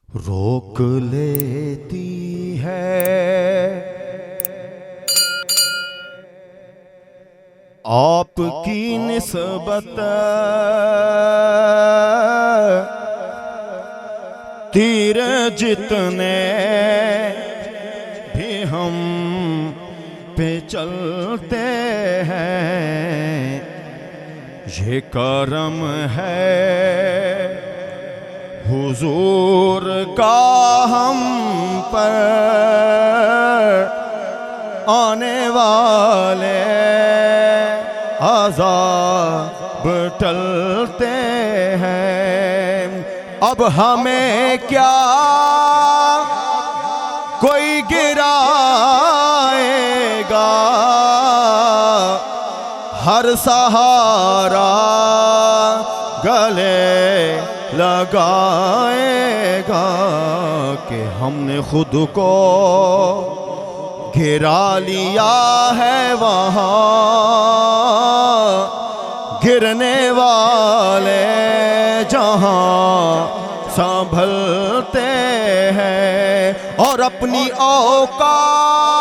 रोक लेती है आपकी निस्बत तीर जितने भी हम पे चलते हैं, ये करम है हुजूर का हम पर आने वाले अज़ाब टलते हैं। अब हमें क्या कोई गिराएगा, हर सहारा गले लगाएगा कि हमने खुद को गिरा लिया है वहाँ गिरने वाले जहाँ संभलते हैं। और अपनी औकात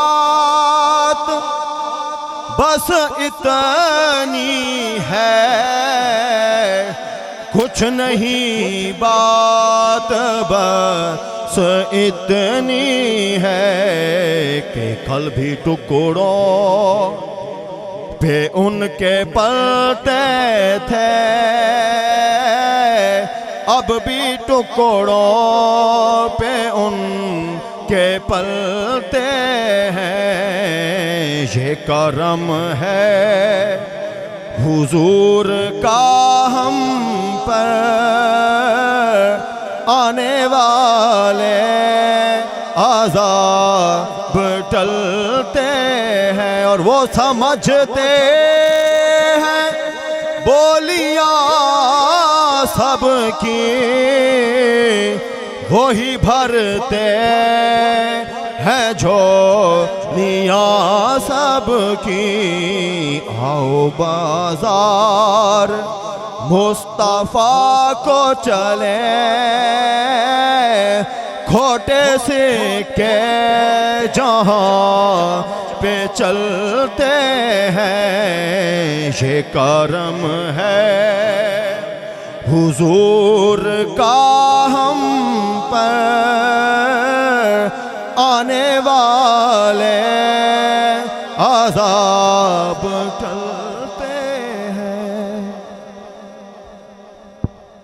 बस इतनी है, कुछ नहीं बात बस इतनी है कि कल भी टुकड़ों पे उनके पलते थे, अब भी टुकड़ों पे उनके पलते हैं। ये करम है हुजूर का हम पर आने वाले अज़ाब टलते हैं। और वो समझते हैं बोलियां सबकी वो ही भरते हैं झोलियां सबकी। आओ बाजार मुस्तफा को चले, खोटे सिक्के जहां पे चलते हैं। ये करम है हुजूर का हम पर आने वाले अज़ाब टल